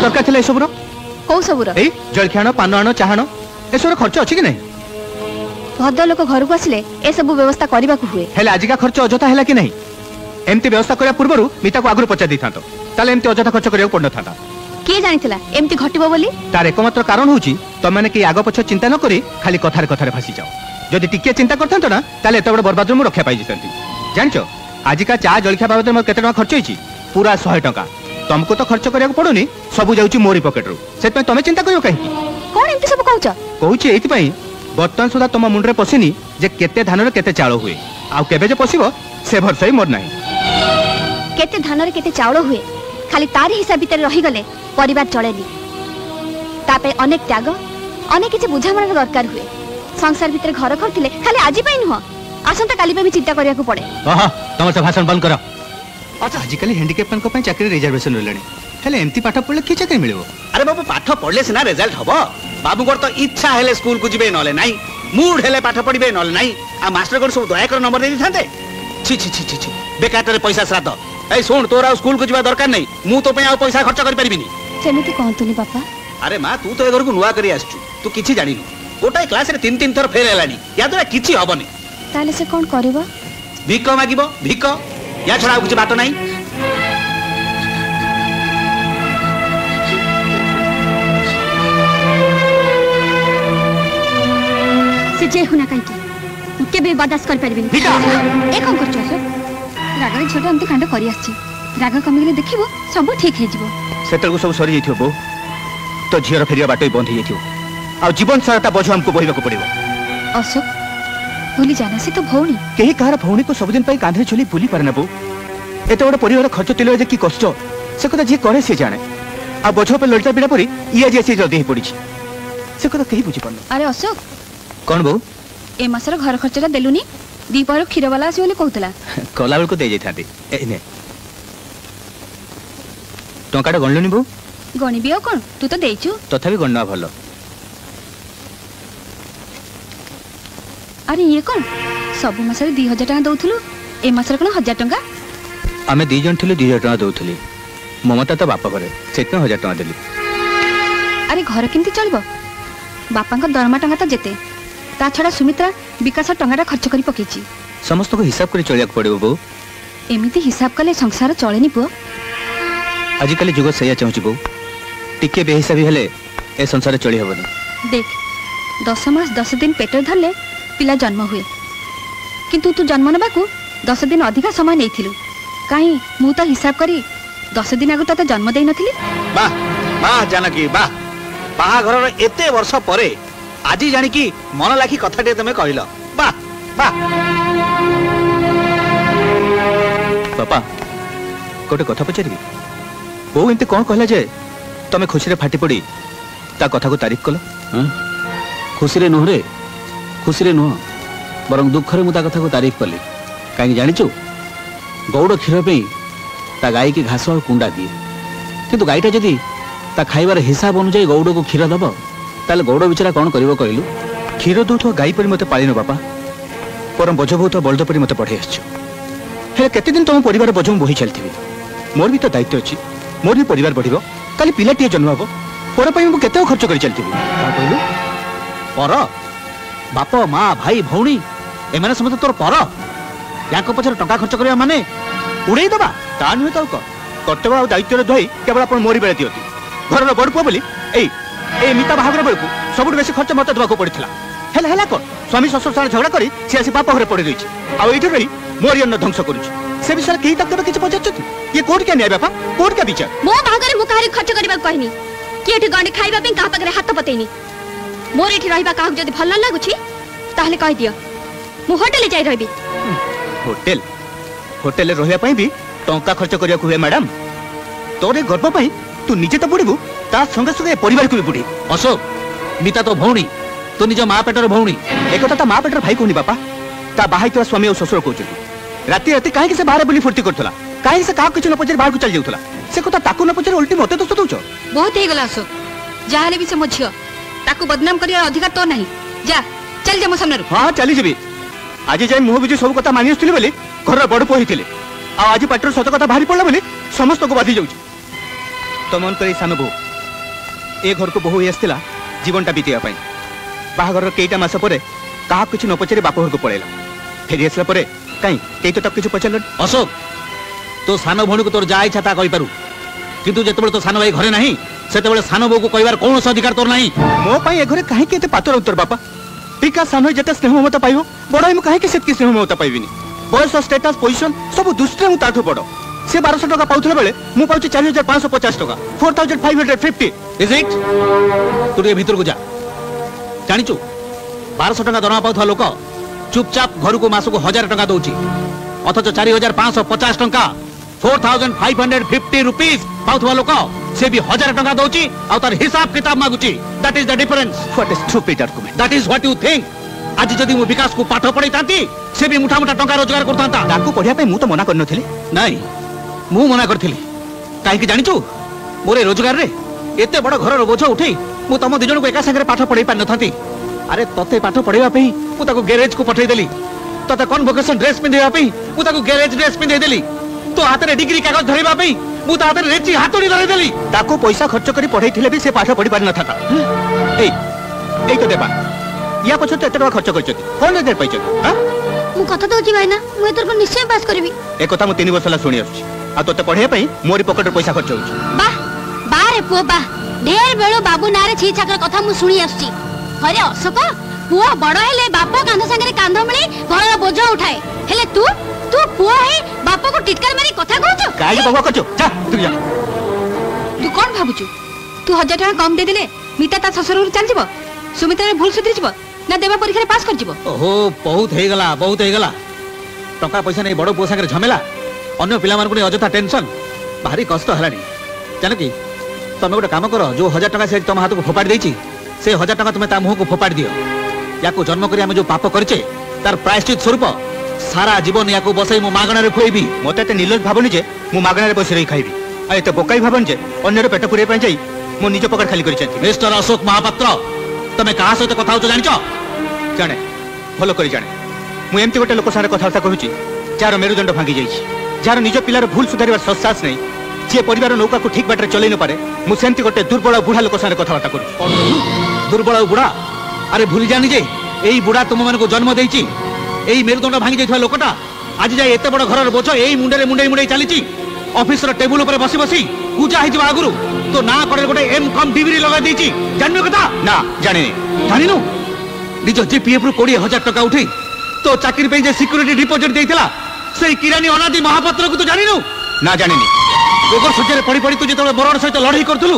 दरकार थिला एसबुर कौ सबुर ए जलखियाण पान आण चाहाण एसबुर खर्च अछि कि नहीं भद्र लोक घर को आसिले ए सब व्यवस्था करबा को हुए हेले आजिका खर्च अजथा हैला कि नहीं एमती व्यवस्था करिया पूर्वरु मिता को आगु पचा दिथांतो ताले एमती अजथा खर्च करिया पड़ नथांता के जानिथिला एमती घटिबो बोली तार एकमात्र कारण होची तम माने कि आगो पछ चिंता न करी खाली कथार कथार भासी जाओ जदि टिके चिंता करथांतो ना ताले एत बड़ बर्बाद मु रक्षा पाई जितंती जानचो आजिका चा जलखिया बाबद में केते टका खर्च होईची पूरा 100 टका तुमको तो खर्च करिया पड़ोनी सब जाउची मोरी पॉकेट रु सेत में तमे चिंता करियो काहे कोन एमती सब कहउचा कहउची एति पई बर्तन सुधा तुम मुंडरे पसिनी जे केते धान रे केते चाउल हुए आ केबे जे पसिबो से भरसा ही मोर नाही केते धान रे केते चाउल हुए खाली तारी हिसाब भीतर रही गले परिवार चलेनी तापे अनेक त्याग अनेक किछि बुझामणा दरकार हुए संसार भीतर घर करथिले खाली आजि पई नुह आसंता काली पे भी चिंता करिया को पड़े ओह तुम से भाषण बंद करो अच्छा आजिकल हैंडिकैप को पई चाकरी रिजर्वेशन लेलेनी हेले एमती पाठ पढले की चाकरी मिलबो अरे बाबू पाठ पढले सिना रिजल्ट हबो बाबू को तो इच्छा हेले स्कूल को जिबे नले नाही मूड हेले पाठ पढिबे नले नाही आ मास्टर को सब दया कर नंबर दे दिथांते छी छी छी छी बेकार रे पैसा श्राद्ध ए सुन तोरा स्कूल को जिबा दरकार नहीं मु तो पे आ पैसा खर्च कर परिबिनी सेमिति कहतुनी पापा अरे मां तू तो ए घर को नुवा करी आछू तू किछि जानिनु गोटाई क्लास रे 3 थर फेल हेलानी या तो किछि हबनी ताले से कोन करबो भिक मागिबो भिक या छडा कुछ बात नहीं से जे हुना काई की केबे बर्दाश्त कर परबिनी ए कोन करछो सर रागरे छोटा हमते कांड करी आछि राग कमी गेले देखिबो सब ठीक हे जिवो सेतल को सब सरी जइथियो बो तो झियर फेरिया बाटो बंद हे जइथियो आ जीवन साराटा बोझ हमको बहिबा को पड़िबो अशोक भूली जाना से तो भौणी केही कार भौणी को सब दिन पई कांधे चली भूली पारे ना बो एते बड़ परिवार खर्च तिलो जे की कष्ट से कथा जे करे से जाने आ बोझ पे लड़ता बिना परी इया जे से जल्दी हे पड़ी से कथा केही बुझी पानो अरे अशोक कोन बो ए मासर घर खर्चटा देलुनी दीपर खीर वाला आसी बोली कहतला कला बेल को दे जैथांती ए ने टंकाटा गणलुनी बो गणिबी कोन तू तो देइछु तथापि गणना भलो अरे ये कोन सब मासरे 2000 टका दउथुलु ए मासरे कोन 1000 टका आमे दी जन थिले 2000 टका दउथुली ममता तो बापा घरे सेत 1000 टका देली अरे घर केमती चलबो बापा का दरमा टका तो जेते ता छडा सुमित्रा विकास टंगाटा खर्च करी पकेची समस्त को हिसाब करी चलिया पड़िबो बो एमिति हिसाब कले संसार चलेनी पो आजिकल जुग सैया चाहूची बो टिके बेहिसाबी हेले ए संसार चली हबनी देख 10 मास 10 दिन पेटर धरले पिला जन्म हुए किंतु तू जन्म नबा को 10 दिन अधिका समय नेथिलु काई मु तो हिसाब करी 10 दिन आगु तते जन्म देई नथिली वाह वाह जानकी वाह बाहा घर एते वर्ष परे आजी जानी की मन लाखी कथा टे तमे कहिलो वाह वाह पापा कोटे कथा पचारिबी बो एंते कोन कहला जे तमे खुशी रे फाटी पड़ी ता कथा को तारीफ कलो हां खुशी रे नुह रे खुशी रे नुह बरं दुख रे मु ता कथा को तारीफ कली काई जानिचो गौड़ खीर पे ता गाय की घास और कुंडा दिए किंतु गायटा जदी ता खाइबार हिसाब अनुसार गौड़ को खीर दबो ताले गौड़ बिचारा कोन करिवो कहलु खीर दूथ गाई परी मते पालिनो बापा परम बोझ बहुत बलद परी मते पढ़े आछो हे केते दिन तुम परिवार बोझ बोही चलथिबी मोर भी तो दायित्व अछि मोर भी परिवार बढ़िबो काली पिलाटिए जन्म हबो पर पई मु केते खर्च करी चलथिबी का कहलु पर बाप मां भाई भौणी एमाने समस्त तोर पर याको पछर टका खर्च करिया माने उड़ेई दबा ता नुहे तो कर्तव्य आ दायित्व रे धोई केवल अपन मोरी बेले दियती घर रो बड़ पुआ बोली ए मिता बाहागर बेलकु सबुठ बेसी खर्च मते दबा को पड़िथिला हेला हेला को स्वामी ससुर सारे झगड़ा करी से आसी बाप घरे पड़ी रहिछि आ एठी रही मोरी अन्न ध्वंस करूछि से विषय केही तक केबे किछ पचारछथि ये कोर्ट के न्याय बापा कोर्ट के विचार मो बाहागर मु काहरी खर्च करबा कहनी कि एठी गंडे खाइबा पे का पगरे हाथ पतेनी मोर एठी रहिबा काहक जदी भल लागुछि ताहले कहि दियो मु होटल जाई रहबी होटल होटल रहिया पई भी टंका खर्च करिया को हुए मैडम तोरे गर्व पई तू निजे तो बुड़ीबू ता संगे संगे परिवार को भी बुड़ी अशोक मिता तो भौणी तो निज मां पेटर भौणी एक ता मां पेटर भाई कोनी बापा ता बाहाई तो स्वामी और ससुर कहउछथि राती राती काहे से बाहर बुली फुर्ती करथला काहे से का किछ न पचर बाहर को चल जाउथला से कथा ताकू न पचर उल्टी मते दोस्त दउछ बहुत हे गला अशोक जाहले भी से मझियो ताकू बदनाम करिया अधिकार तो नहीं जा चल जा मो सामने हां चली जेबी आज जाय मुह बिजु सब कथा मानि आछथिले बोली घर बड़ पोहिथिले आ आज पाटर सत कथा बाहरी पड़ला बोली समस्त को बाधी जाउछ तो मन करी सामे बो ए घर को बहु आसला जीवनटा बीतवा बाहागर कईटा मस पर क्या कुछ न पचारि बाप घर को पलैला फेरी आसला कहीं कई तो किसी पचार अशोक तो सान भौणी को तोर जा इच्छा ता कहींपारू किंतु जिते तो सान भाई घरे नहीं से सान बो को कहबार कौन अधिकार तोर नहीं मो ए घरे कहीं पातर उत्तर बापा टीका सान जिते स्नेह ममता पाइब बड़ कहीं से स्नेह ममता पाइबिनी बयस स्टेटस पोजिशन सब दृष्टि में ताठू बड़ से 1200 टका पाउथला बेले मु पाउची 4550 टका 4550 इज इट तू ये भीतर को जा जानिचु 1200 टका दरमा पाउथवा लोक चुपचाप घर को मास को 1000 टका दउची अथच 4550 टका 4550 रुपीस पाउथवा लोक से भी 1000 टका दउची आ तार हिसाब किताब मागुची that is the difference what is stupid argument that is what you think आज जदि मु विकास को पाठ पढ़ाई तांती से भी मुठा मुठा टका रोजगार करतांता ताकू पढ़िया पे मु तो मना करन थली नहीं मु मना करथिली काहे जानिचु मोरे रोजगार रे एते बड़ घर बोझ उठे मु तम दिजन को एका संगे पाठ पढ़ाई पार नथांती अरे तते पाठ पढ़ाइबा पे मु ताको गैरेज को पठै देली तते कन्वोकेशन ड्रेस पिंधेबा पे मु ताको गैरेज ड्रेस पिंधै देली तो हाथ रे डिग्री कागज धरिबा पे मु ता हाथ रे रेची हातोडी धरि देली ताको पैसा खर्च करी पढ़ाई थिले भी से पाठ पढ़ी पार नथाता एई तो देबा या पछ तो एते टका खर्च करछती कोन रे दे पैछती हां मु कथा दउची भाईना मु एतर पर निश्चय पास करबी ए कथा मु 3 वर्ष ला सुनी आछी आ तोते पढ़े पई मोरी पॉकेट रे पैसा खर्च होउची वाह बा रे पुओ बा ढेर बेलो बाबू नारे छी छाकर कथा मु सुनी आछी अरे अशोक पुओ बड़ हेले बाप कांध संगे कांध मिली घर बोझ उठाए हेले तू तू पुओ है बाप को टिटकर मारी कथा कहू काई बाबा कचो जा तू जा तू कोन भाबुचु तू 1000 टका कम दे दिले मिता ता ससुर चल जिवो सुमिता रे भूल सुधरी जिवो ना देवा परीक्षा रे पास कर जिवो ओहो बहुत हे गला टका पैसा नहीं बड़ पुओ संगे झमेला अन्य पिला मानकु ने अजथा टेंशन भारी कष्ट हलानी जान कि तमे गोटे काम कर जो 1000 टका से तुम हाथ को फोपाड़ी देछि से 1000 टका तुम ता मुह को फोपाड़ी दियो या को जन्म करी हम जो पाप करछे तार प्रायश्चित स्वरूप सारा जीवन या को बसई मु मागणा रे खुएबी मते ते निर्लज भाबनी जे मु मागणा रे बसई खाइबी आ एते बोकाई भाबन जे अन्य रे पेट पुरे पय जाई मु निज पकड़ खाली करि छथि मिस्टर अशोक महापात्र तमे कहा सहित कथा होतो जानिचो जाने भलो करी जाने मु एमती गोटे लोक सारे कथार्ता कहूची जार मेरुदंड भांगी जाइछि जार निज पिलार भूल सुधारिबार संसास नहीं जे परिवार नौका को ठीक बाटरे चलै न पारे मु सेमती गोटे दुर्बल बुढ़ा लोक सारे कथार्ता करू दुर्बल बुढ़ा अरे भूली जानी जे एई बुढ़ा तुम मन को जन्म देइछि एई मेरुदंड भांगी जाइथवा लोकटा आज जाय एते बड़ घरर बोझ एई मुंडे मुंडे चलीछि ऑफिस रो टेबल ऊपर बसी बसी पूजा हिजवा आगुरु तो ना करे गोटे एम कम डिग्री लगा देइछि जानियो कथा ना जानि जानिनु निज जीपीएफ रु 20000 टका उठे तो चाकरी पे जे सिक्योरिटी डिपॉजिट देइथिला सेई किरानी अनादि महापात्र को तो जानिनु ना जानिनी रोगर सज्जरे पड़ी पड़ी तू जेतबे मरण सहित लड़ाई करथुलु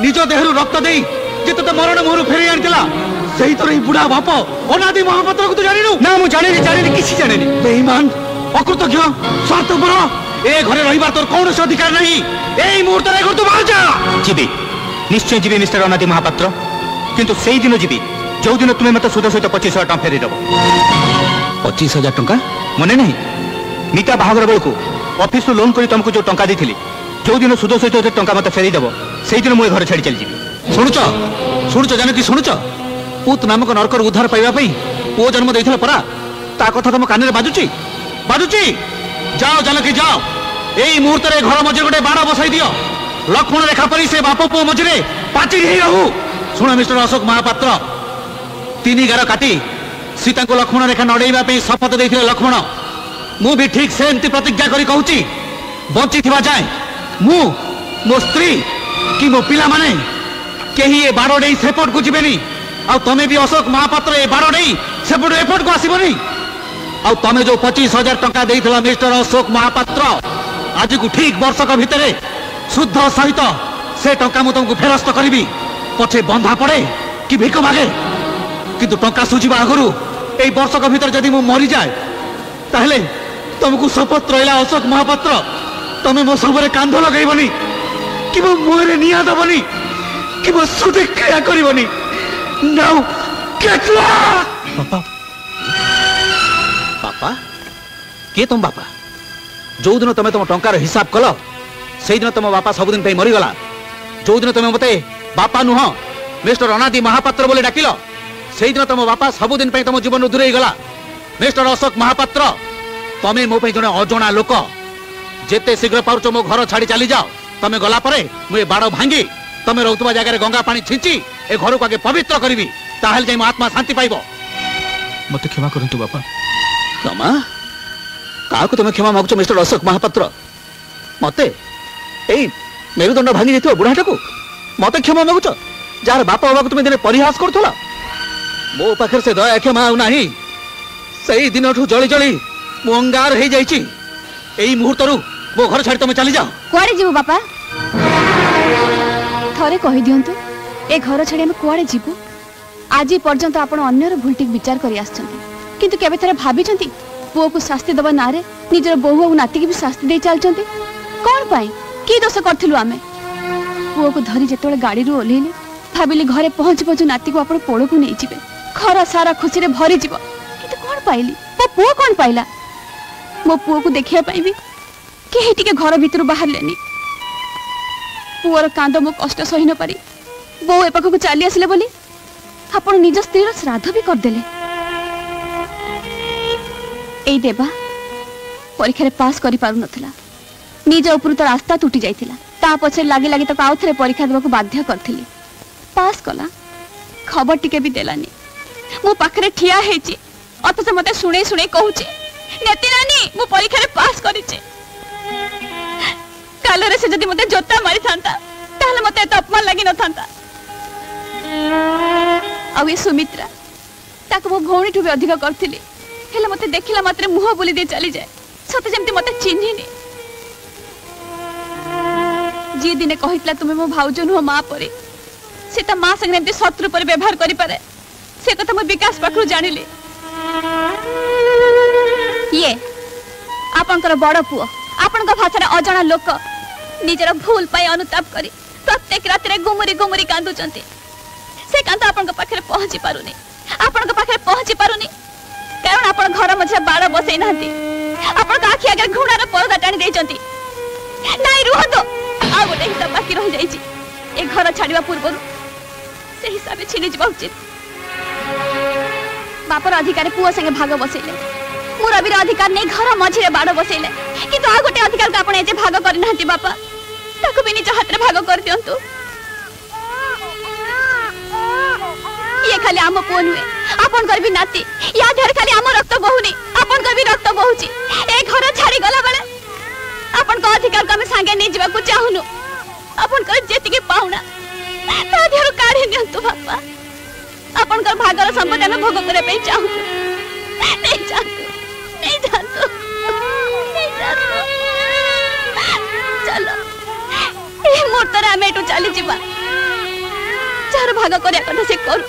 निज देहरु रक्त देई जे तते मरण मोहरु फेरी आनथिला सेही तोर ई बुढ़ा बाप अनादि महापात्र को तो जानिनु ना मु जानिनी किछि जानिनी बेईमान अकृतज्ञ स्वार्थपर ए घरे रहिबार तोर कौन अधिकार नहीं एई मुहूर्त रे घर तू बाहर जा जीवी निश्चय जीवी मिस्टर अनादि महापात्र किंतु सेही दिन जीवी जो दिन तुम्हें मत सुध सहित 25,000 टका फेरी दब 25,000 टका मने नहीं मीता बाहागर बेलू ऑफिस लोन कर तुमको जो टंका दी जो दिन सुध सहित टंका मत फेरी दब से दिन मुझे घर छाड़ी चली जी शुणुच जानकी शुणुच पूत नामक नरकर उद्धार पाइबा पुओ जन्म देइथिला परा ता कथा तुम कान बाजुची जाओ जानकी जाओ एई मुहूर्त रे घर मझे गोटे बाड़ बसाई दियो लक्ष्मण रेखा परी से बाप पुओ मझे पाचिरी ही रहू शुण मिस्टर अशोक महापात्र 3 गार काटी सीता को लक्ष्मण रेखा नड़ेबा शपथ देइथिले लक्ष्मण मु भी ठीक सेमती प्रतिज्ञा करी कहूची बंची थिबा जाए मु मो स्त्री कि मो पिला माने केही ए बाड़ डेई सेपट को जिबेनी आ तमे भी अशोक महापात्र ए बाड़ डेई सेपट एपट को आसीबनी आ तमे जो 25,000 टका देइथिला मिस्टर अशोक महापात्र आज को ठीक वर्षक भितरे शुद्ध सहित से टंका मु तुमको फेरस्त करिबी पछे बंधा पड़े कि भिक मागे किंतु टंका सुझिबा आगरु ए वर्षक भितर जदि मु मरि जाए ताहले तुमको शपथ रहा अशोक महापात्र तमे मो सबरे कांध लगेबनी कि मो मुहरे निया दबनी कि मो सुदे क्रिया करबनी नाउ गेट पापा पापा के तुम बापा जो दिन तुम तुम टंकार हिसाब कल से दिन तुम बापा सबुदिन पे मरीगला जो दिन तुम मते बापा नुह मिस्टर अनादि महापात्र बोले डाकिल से दिन तुम बापा सबुदिन पे तुम जीवन दूरे गला मिस्टर अशोक महापात्र तमे मो पे जने अजणा लोक जेते शीघ्र पारुच मो घर छाड़ी चली जाओ तमे गला परे मु ए बाड़ भांगी तमे रहउतबा जगह गंगा पानी छिंची ए घर को आगे पवित्र करी ताहल जाई आत्मा शांति पाइबो। मते क्षमा करंतु बापा। क्षमा काको तुम क्षमा मागुଛ मिस्टर अशोक महापात्र? मते एई मेरुदंड भांगी जेतिबा बुढ़ाटा को मते क्षमा मागुଛ? जार बापा बाबा को तुम दिने परिहास करथला। मो पाखर से दया क्षमा आउ नाही। सही दिन जली जली मु अंगार हो जाइछि। एई मुहूर्तरु मो घर छाड़ी तुम चली जाओ। कुआड़े जीवु बापा? थरे कहि दियंतु ए घर छाड़ी हम कुआड़े जीवु? आज पर्यंत आपण अन्यर भूलटिक विचार करि आछंती, किंतु केबे थरे भाबिछंती पुओ को शास्ति दबा नारे निजर बहु और नाती की भी शास्ति दे चलछंती? कोन पाई की दोष करथिलु आमे? पुओ को धरी जेतोळे गाड़ी रु ओलेली भाबिली घरे पहुंच पहुंच नाती को आपण पोड़ को नहीं जिवे, घर सारा खुशी रे भरी जीव, किंतु कोन पाइली? मो पुओ कोन पाइला? मो पुओ को देखिया पाई भी केही टिके घर भितर बाहर लेनी। पुओर कांद मो कष्ट सही न पारी बो ए पाखक चली आसिले बोली आपण निज स्त्री श्राद्ध भी करदेले। एई देबा परीक्षा पास करि पारु नथिला, निज उपर तार आस्था टूटी जाइथिला। ता पछे लागी लागी तक आउ थरे परीक्षा देबा को बाध्य करथिली। पास कला, खबर टिके भी देलानी। मो पाखरे ठिया हेची अथच मते सुणे सुणे कहूची नेति नानी मो परीक्षा रे पास करिचे। कालरे से जदी मते जोता मारी थांता ताहले मते तो अपमान लागि न थांता। आ ए सुमित्रा ताको मो भौणी ठु भी अधिक करथिली, हेले मते देखिला मात्रे मुह बोली दे चली जाए, सते जेमति मते चिन्हिनी। जी दिने कहितला तुमे मो भाउज नुह मां परे, से ता मां संगे एमति शत्रु पर व्यवहार करि पारे, से कथा मो विकास पाखरु जानिली। ये आपनकर बड़ पुओ आपनका भाषा अजणा लोक निजर भूल पाई अनुताप करी प्रत्येक रात गुमुरी गुमुरी कांदुचंती। से कांद आपनका पाखरे पहुंची पारुनी, आपनका पाखरे पहुंची पारुनी कारण आपण घर मझे बाड़ बसई नांती। आपनका आखि आगे घुणार पर्दा टाणी देइचंती। नाइ रुहतो आ गोटे हिसाब बाकी रहि जाइछि। ए घर छाड़िबा पूर्वरु से हिसाब छिनि जिबा उचित। बापर अधिकार पुओ संगे भाग बसैले, मुरबीर अधिकार नहीं घर मझिरे बाड़ बसैले, किंतु आ गोटे अधिकार को आपण एजे भाग करि नांती। बापा ताको भी निज हाथ रे भाग कर दियंतु। ये खाली आम पुओ नुहे, आपन कर भी नाती, या देहर खाली आम रक्त बहुनी, आपन कर भी रक्त बहुची। ए घर छाड़ी गला बेले आपन को अधिकार को हम संगे नहीं जीवा को चाहुनु। आपन कर जेति के पाउना ता देहर काढी नियंतु। बापा आपन कर भागर संपत्ति में भोग करे पे चाहू। नहीं जानतु, नहीं जानतु, नहीं जानतु। चलो ए मोटर आमे एटू चली जीवा, चार भाग करे कथा से करू।